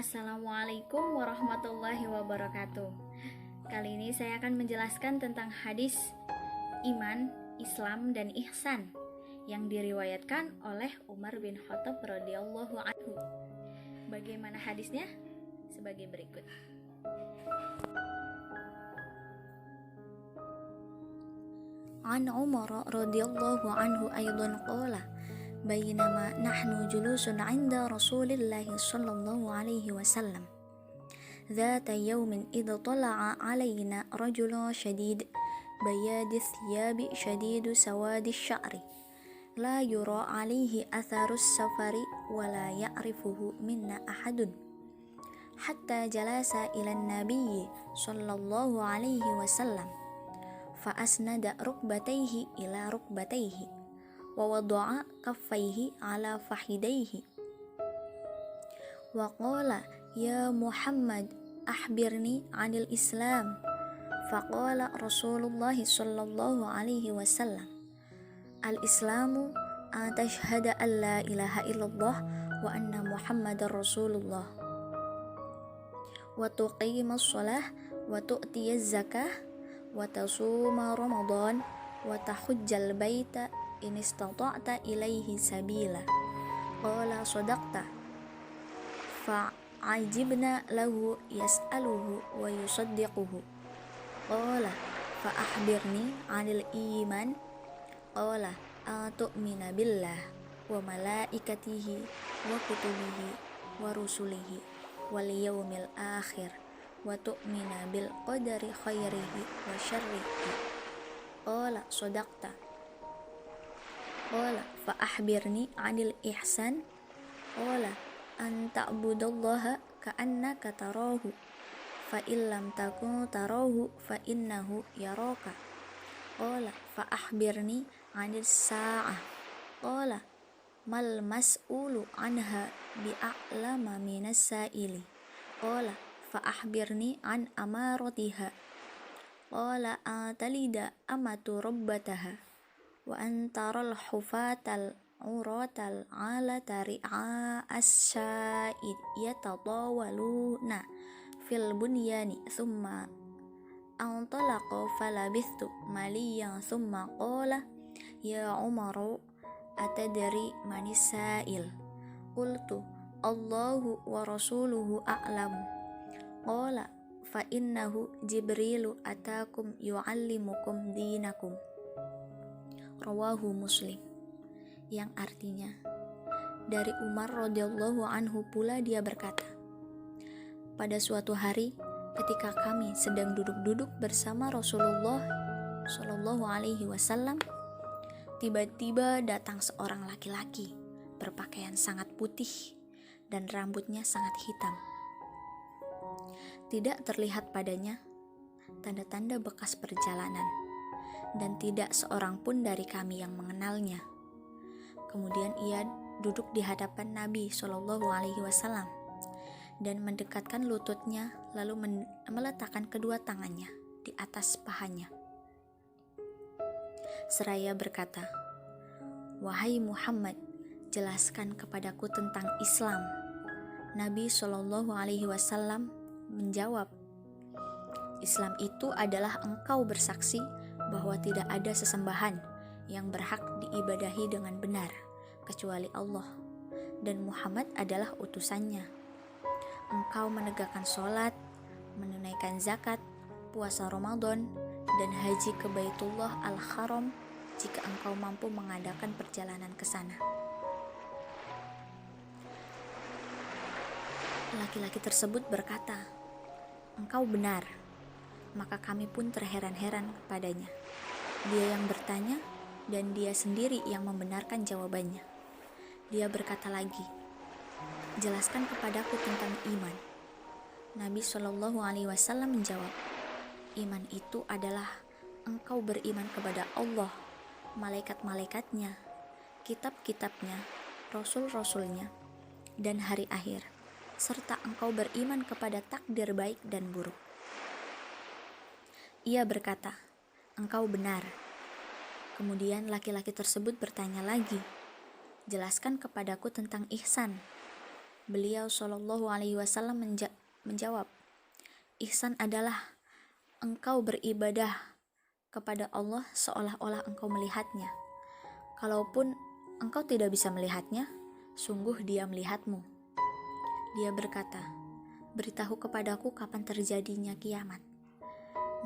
Assalamualaikum warahmatullahi wabarakatuh. Kali ini saya akan menjelaskan tentang hadis iman, Islam, dan ihsan yang diriwayatkan oleh Umar bin Khattab radhiyallahu anhu. Bagaimana hadisnya? Sebagai berikut. An Umar radhiyallahu anhu aydan qala bainama nahnu julusun 'inda Rasulillah sallallahu alaihi wasallam ذات يوم إذ طلع علينا رجل شديد بياد الثياب شديد سواد الشعر لا يرى عليه أثر السفر ولا يعرفه منا أحد حتى جلس إلى النبي صلى الله عليه وسلم فأسند ركبتيه إلى ركبتيه ووضع كفيه على فخذيه وقال يا محمد أخبرني عن الإسلام فقال رسول الله صلى الله عليه وسلم الإسلام أن تشهد أن لا إله إلا الله وأن محمد رسول الله وتقيم الصلاة وتؤتي الزكاة وتصوم رمضان وتحج البيت إن استطعت إليه سبيلا قال صدقت فعجبنا له يسأله ويصدقه قال فأخبرني عن الإيمان قال أن تؤمن بالله وملائكته وكتبه ورسله واليوم الآخر وتؤمن بالقدر خيره وشره قال صدقت قال فأخبرني عن الإحسان قال أن تعبد الله كأنك تراه فإن لم تكن تراه فإنه يراك قال فأخبرني عن الساعة قال ما المسؤول عنها بأعلم من السائل قال فأخبرني عن أمارتها قال أن تلد أمة ربتها وأن ترى الحفاة العراة العالة رعاء الشاء يتطاولون في البنيان ثم انطلق فلبثت مليا ثم قال يا عمر أتدري من السائل قلت الله ورسوله أعلم قال فإنه جبريل أتاكم يعلمكم دينكم Rawahu Muslim, yang artinya dari Umar radhiyallahu anhu pula dia berkata, pada suatu hari ketika kami sedang duduk-duduk bersama Rasulullah Shallallahu alaihi wasallam, tiba-tiba datang seorang laki-laki berpakaian sangat putih dan rambutnya sangat hitam. Tidak terlihat padanya tanda-tanda bekas perjalanan, dan tidak seorang pun dari kami yang mengenalnya. Kemudian ia duduk di hadapan Nabi Shallallahu alaihi wasallam dan mendekatkan lututnya, lalu meletakkan kedua tangannya di atas pahanya seraya berkata, "Wahai Muhammad, jelaskan kepadaku tentang Islam." Nabi Shallallahu alaihi wasallam menjawab, "Islam itu adalah engkau bersaksi bahwa tidak ada sesembahan yang berhak diibadahi dengan benar kecuali Allah, dan Muhammad adalah utusannya. Engkau menegakkan sholat, menunaikan zakat, puasa Ramadan, dan haji ke Baitullah Al-Haram jika engkau mampu mengadakan perjalanan ke sana." Laki-laki tersebut berkata, "Engkau benar." Maka kami pun terheran-heran kepadanya. Dia yang bertanya dan dia sendiri yang membenarkan jawabannya. Dia berkata lagi, "Jelaskan kepadaku tentang iman." Nabi Shallallahu alaihi wasallam menjawab, "Iman itu adalah engkau beriman kepada Allah, malaikat-malaikatnya, kitab-kitabnya, rasul-rasulnya, dan hari akhir, serta engkau beriman kepada takdir baik dan buruk." Ia berkata, "Engkau benar." Kemudian laki-laki tersebut bertanya lagi, "Jelaskan kepadaku tentang ihsan." Beliau Shallallahu Alaihi Wasallam menjawab, ihsan adalah engkau beribadah kepada Allah seolah-olah engkau melihatnya. Kalaupun engkau tidak bisa melihatnya, sungguh Dia melihatmu. Dia berkata, beritahu kepadaku kapan terjadinya kiamat.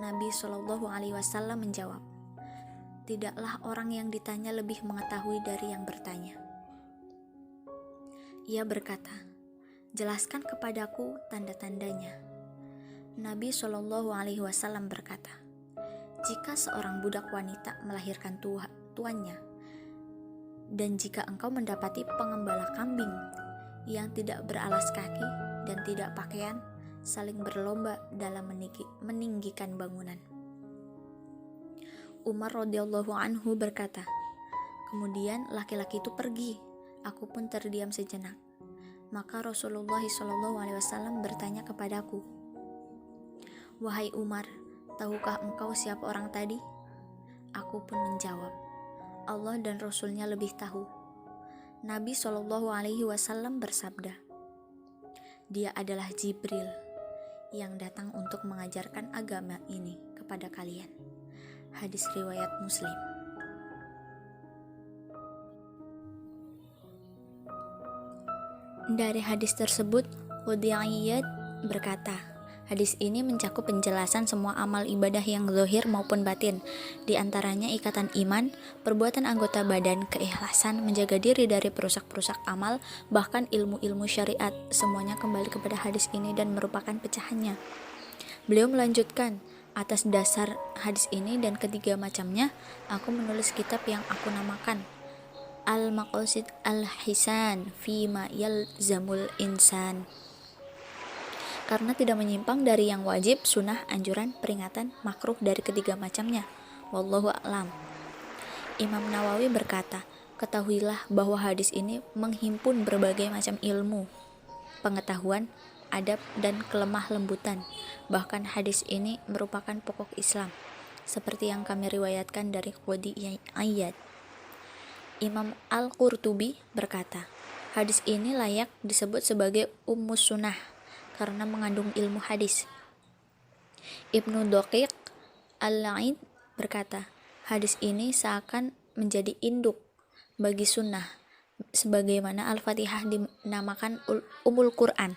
Nabi Shallallahu Alaihi Wasallam menjawab, tidaklah orang yang ditanya lebih mengetahui dari yang bertanya. Ia berkata, jelaskan kepadaku tanda-tandanya. Nabi Shallallahu Alaihi Wasallam berkata, jika seorang budak wanita melahirkan tuannya, dan jika engkau mendapati pengembala kambing yang tidak beralas kaki dan tidak pakaian, saling berlomba dalam meninggikan bangunan. Umar radhiyallahu anhu berkata, kemudian laki-laki itu pergi. Aku pun terdiam sejenak. Maka Rasulullah SAW bertanya kepadaku, wahai Umar, tahukah engkau siapa orang tadi? Aku pun menjawab, Allah dan Rasulnya lebih tahu. Nabi SAW bersabda, dia adalah Jibril yang datang untuk mengajarkan agama ini kepada kalian. Hadis riwayat Muslim. Dari hadis tersebut, Qudiyat berkata, hadis ini mencakup penjelasan semua amal ibadah yang zahir maupun batin, di antaranya ikatan iman, perbuatan anggota badan, keikhlasan, menjaga diri dari perusak-perusak amal, bahkan ilmu-ilmu syariat, semuanya kembali kepada hadis ini dan merupakan pecahannya. Beliau melanjutkan, atas dasar hadis ini dan ketiga macamnya, aku menulis kitab yang aku namakan Al-Maqasid Al-Hisan Fima Yalzamul Insan, karena tidak menyimpang dari yang wajib, sunnah, anjuran, peringatan, makruh dari ketiga macamnya. Wallahu a'lam. Imam Nawawi berkata, ketahuilah bahwa hadis ini menghimpun berbagai macam ilmu, pengetahuan, adab, dan kelemah lembutan. Bahkan hadis ini merupakan pokok Islam, seperti yang kami riwayatkan dari Qudiyat. Imam Al-Qurtubi berkata, hadis ini layak disebut sebagai Ummus Sunnah karena mengandung ilmu hadis. Ibnu Daqiq Al-Aid berkata, hadis ini seakan menjadi induk bagi sunnah, sebagaimana Al-Fatihah dinamakan Ummul Quran,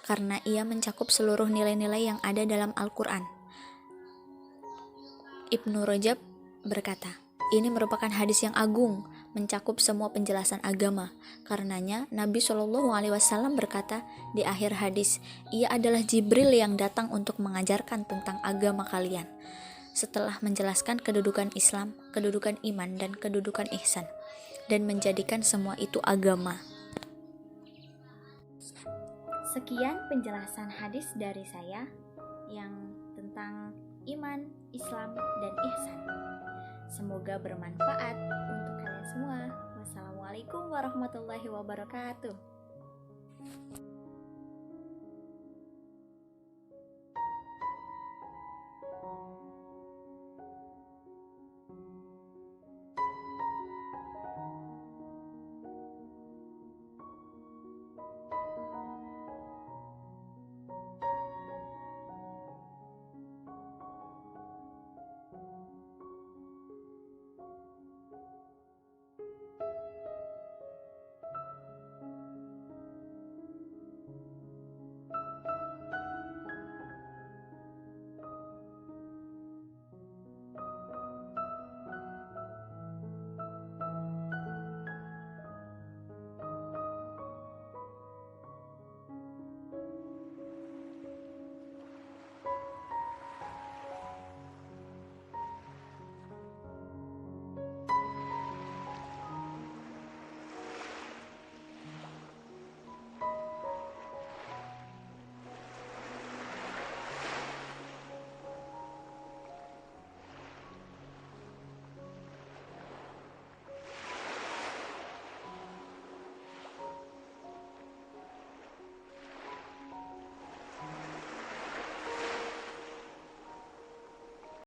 karena ia mencakup seluruh nilai-nilai yang ada dalam Al-Quran. Ibnu Rajab berkata, ini merupakan hadis yang agung, mencakup semua penjelasan agama. Karenanya Nabi SAW berkata di akhir hadis, ia adalah Jibril yang datang untuk mengajarkan tentang agama kalian, setelah menjelaskan kedudukan Islam, kedudukan iman, dan kedudukan ihsan, dan menjadikan semua itu agama. Sekian penjelasan hadis dari saya yang tentang iman, Islam, dan ihsan. Semoga bermanfaat untuk kalian semua. Wassalamualaikum warahmatullahi wabarakatuh.